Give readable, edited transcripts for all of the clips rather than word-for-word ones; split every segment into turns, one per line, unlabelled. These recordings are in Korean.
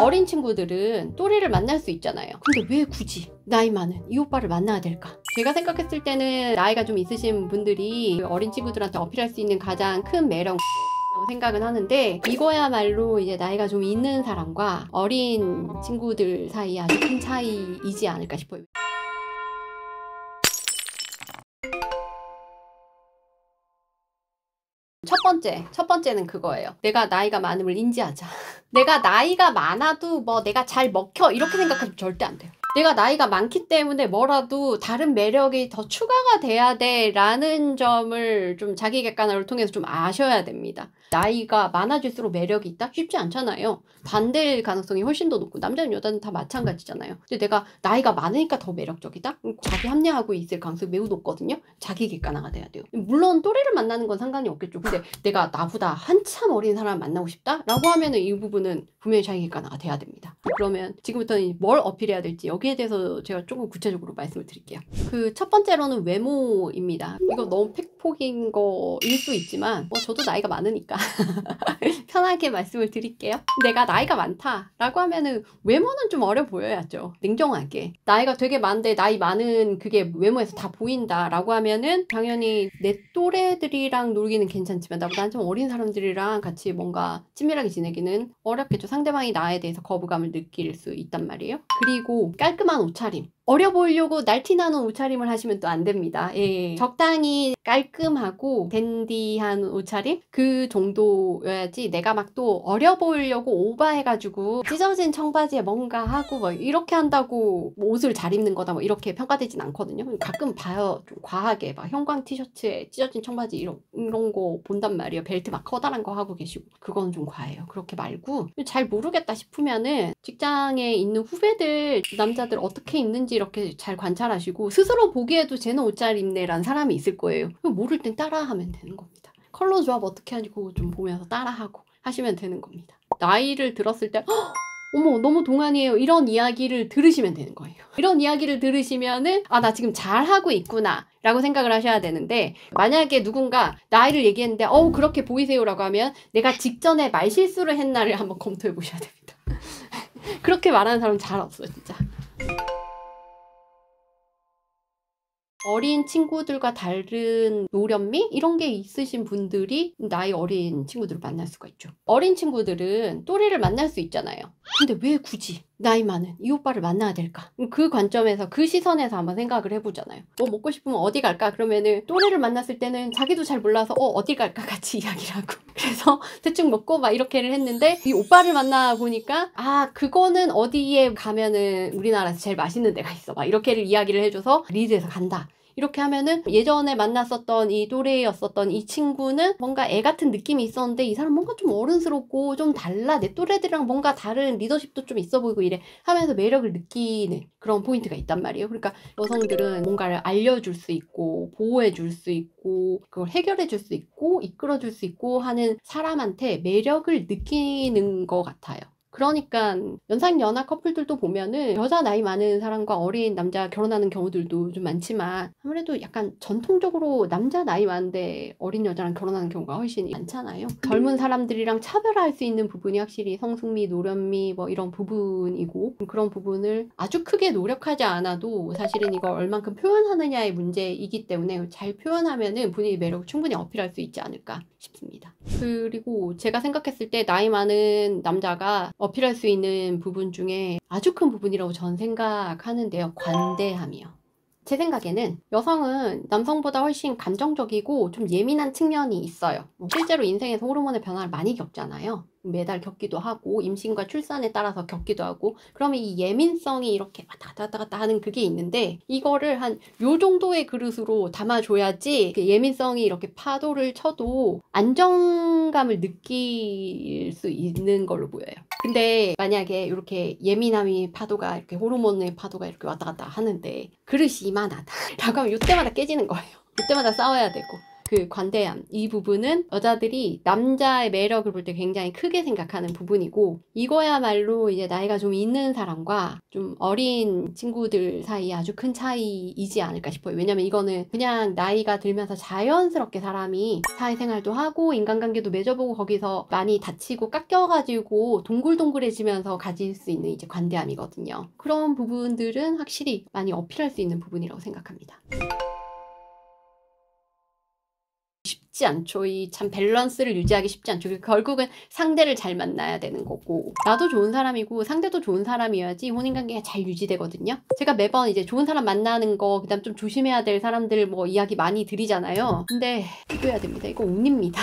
어린 친구들은 또래를 만날 수 있잖아요. 근데 왜 굳이 나이 많은 이 오빠를 만나야 될까? 제가 생각했을 때는 나이가 좀 있으신 분들이 어린 친구들한테 어필할 수 있는 가장 큰 매력 생각은 하는데, 이거야말로 이제 나이가 좀 있는 사람과 어린 친구들 사이에 아주 큰 차이이지 않을까 싶어요. 첫 번째는 그거예요. 내가 나이가 많음을 인지하자. 내가 나이가 많아도 뭐 내가 잘 먹혀 이렇게 생각하면 절대 안 돼요. 내가 나이가 많기 때문에 뭐라도 다른 매력이 더 추가가 돼야 돼 라는 점을 좀 자기 객관화를 통해서 좀 아셔야 됩니다. 나이가 많아질수록 매력이 있다? 쉽지 않잖아요. 반대일 가능성이 훨씬 더 높고, 남자는 여자는 다 마찬가지잖아요. 근데 내가 나이가 많으니까 더 매력적이다? 자기 합리화하고 있을 가능성이 매우 높거든요. 자기 객관화가 돼야 돼요. 물론 또래를 만나는 건 상관이 없겠죠. 근데 내가 나보다 한참 어린 사람을 만나고 싶다? 라고 하면은 이 부분은 분명히 자기 객관화가 돼야 됩니다. 그러면 지금부터는 뭘 어필해야 될지 여기에 대해서 제가 조금 구체적으로 말씀을 드릴게요. 그 첫 번째로는 외모입니다. 이거 너무 팩폭인 거일 수 있지만 저도 나이가 많으니까 편하게 말씀을 드릴게요. 내가 나이가 많다 라고 하면은 외모는 좀 어려 보여야죠. 냉정하게. 나이가 되게 많은데 나이 많은 그게 외모에서 다 보인다 라고 하면은 당연히 내 또래들이랑 놀기는 괜찮지만 나보다 한참 어린 사람들이랑 같이 뭔가 친밀하게 지내기는 어렵겠죠. 상대방이 나에 대해서 거부감을 느낄 수 있단 말이에요. 그리고 깔끔한 옷차림. 어려 보이려고 날티나는 옷차림을 하시면 또 안 됩니다. 예. 적당히 깔끔하고 댄디한 옷차림? 그 정도여야지 내가 막 또 어려 보이려고 오버해가지고 찢어진 청바지에 뭔가 하고 뭐 이렇게 한다고 뭐 옷을 잘 입는 거다 뭐 이렇게 평가되진 않거든요. 가끔 봐요. 좀 과하게 막 형광 티셔츠에 찢어진 청바지 이런 거 본단 말이에요. 벨트 막 커다란 거 하고 계시고. 그건 좀 과해요. 그렇게 말고 잘 모르겠다 싶으면은 직장에 있는 후배들, 남자들 어떻게 입는지 이렇게 잘 관찰하시고 스스로 보기에도 쟤는 옷 잘 입네 라는 사람이 있을 거예요. 모를 땐 따라하면 되는 겁니다. 컬러 조합 어떻게 하는지 그거 좀 보면서 따라하고 하시면 되는 겁니다. 나이를 들었을 때 어머 너무 동안이에요 이런 이야기를 들으시면 되는 거예요. 이런 이야기를 들으시면은 아, 나 지금 잘하고 있구나 라고 생각을 하셔야 되는데, 만약에 누군가 나이를 얘기했는데 그렇게 보이세요 라고 하면 내가 직전에 말실수를 했나를 한번 검토해 보셔야 됩니다. 그렇게 말하는 사람 잘 없어요 진짜. 어린 친구들과 다른 노련미? 이런 게 있으신 분들이 나이 어린 친구들을 만날 수가 있죠. 어린 친구들은 또래를 만날 수 있잖아요. 근데 왜 굳이 나이 많은 이 오빠를 만나야 될까? 그 관점에서, 그 시선에서 한번 생각을 해보잖아요. 뭐 먹고 싶으면 어디 갈까? 그러면은 또래를 만났을 때는 자기도 잘 몰라서 어디 갈까? 같이 이야기를 하고 그래서 대충 먹고 막 이렇게를 했는데, 이 오빠를 만나보니까 그거는 어디에 가면은 우리나라에서 제일 맛있는 데가 있어 막 이렇게를 이야기를 해줘서 리드해서 간다. 이렇게 하면은 예전에 만났었던 이 또래였었던 이 친구는 뭔가 애 같은 느낌이 있었는데 이 사람 뭔가 좀 어른스럽고 좀 달라, 내 또래들이랑 뭔가 다른 리더십도 좀 있어 보이고 이래 하면서 매력을 느끼는 그런 포인트가 있단 말이에요. 그러니까 여성들은 뭔가를 알려줄 수 있고 보호해줄 수 있고 그걸 해결해줄 수 있고 이끌어줄 수 있고 하는 사람한테 매력을 느끼는 것 같아요. 그러니까 연상연하 커플들도 보면은 여자 나이 많은 사람과 어린 남자 결혼하는 경우들도 좀 많지만, 아무래도 약간 전통적으로 남자 나이 많은데 어린 여자랑 결혼하는 경우가 훨씬 많잖아요. 젊은 사람들이랑 차별화할 수 있는 부분이 확실히 성숙미, 노련미 뭐 이런 부분이고, 그런 부분을 아주 크게 노력하지 않아도 사실은 이걸 얼만큼 표현하느냐의 문제이기 때문에 잘 표현하면은 본인의 매력을 충분히 어필할 수 있지 않을까 싶습니다. 그리고 제가 생각했을 때 나이 많은 남자가 어필할 수 있는 부분 중에 아주 큰 부분이라고 저는 생각하는데요. 관대함이요. 제 생각에는 여성은 남성보다 훨씬 감정적이고 좀 예민한 측면이 있어요. 실제로 인생에서 호르몬의 변화를 많이 겪잖아요. 매달 겪기도 하고 임신과 출산에 따라서 겪기도 하고, 그러면 이 예민성이 이렇게 왔다 갔다 하는 그게 있는데, 이거를 한 요 정도의 그릇으로 담아줘야지 예민성이 이렇게 파도를 쳐도 안정감을 느낄 수 있는 걸로 보여요. 근데 만약에 이렇게 예민함이 파도가 이렇게 호르몬의 파도가 이렇게 왔다 갔다 하는데 그릇이 이만하다 라고 하면 이때마다 깨지는 거예요. 이때마다 싸워야 되고. 그 관대함, 이 부분은 여자들이 남자의 매력을 볼 때 굉장히 크게 생각하는 부분이고, 이거야말로 이제 나이가 좀 있는 사람과 좀 어린 친구들 사이에 아주 큰 차이이지 않을까 싶어요. 왜냐면 이거는 그냥 나이가 들면서 자연스럽게 사람이 사회생활도 하고 인간관계도 맺어보고 거기서 많이 다치고 깎여가지고 동글동글해지면서 가질 수 있는 이제 관대함이거든요. 그런 부분들은 확실히 많이 어필할 수 있는 부분이라고 생각합니다. 쉽지 않죠. 이 참 밸런스를 유지하기 쉽지 않죠. 결국은 상대를 잘 만나야 되는 거고, 나도 좋은 사람이고 상대도 좋은 사람이어야지 혼인관계가 잘 유지되거든요. 제가 매번 이제 좋은 사람 만나는 거, 그다음 좀 조심해야 될 사람들 뭐 이야기 많이 드리잖아요. 근데 기도해야 됩니다. 이거 옥립니다.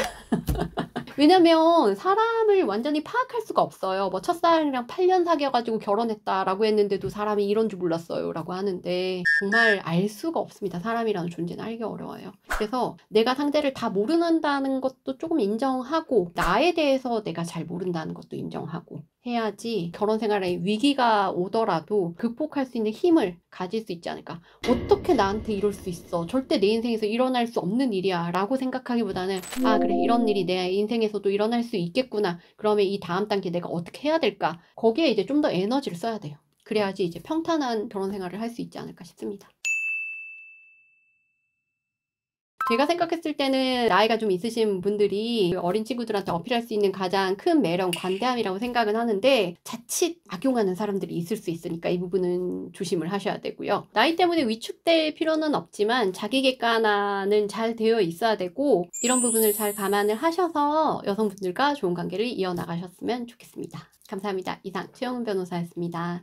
왜냐면 사람을 완전히 파악할 수가 없어요. 뭐 첫사랑이랑 8년 사귀어가지고 결혼했다라고 했는데도 사람이 이런 줄 몰랐어요 라고 하는데, 정말 알 수가 없습니다. 사람이라는 존재는 알기 어려워요. 그래서 내가 상대를 다 모른다는 것도 조금 인정하고, 나에 대해서 내가 잘 모른다는 것도 인정하고 해야지 결혼 생활에 위기가 오더라도 극복할 수 있는 힘을 가질 수 있지 않을까. 어떻게 나한테 이럴 수 있어, 절대 내 인생에서 일어날 수 없는 일이야 라고 생각하기보다는, 아 그래, 이런 일이 내 인생에서도 일어날 수 있겠구나, 그러면 이 다음 단계 내가 어떻게 해야 될까, 거기에 이제 좀 더 에너지를 써야 돼요. 그래야지 이제 평탄한 결혼 생활을 할 수 있지 않을까 싶습니다. 제가 생각했을 때는 나이가 좀 있으신 분들이 어린 친구들한테 어필할 수 있는 가장 큰 매력, 관대함이라고 생각은 하는데, 자칫 악용하는 사람들이 있을 수 있으니까 이 부분은 조심을 하셔야 되고요. 나이 때문에 위축될 필요는 없지만 자기 객관화는 잘 되어 있어야 되고, 이런 부분을 잘 감안을 하셔서 여성분들과 좋은 관계를 이어나가셨으면 좋겠습니다. 감사합니다. 이상 최영은 변호사였습니다.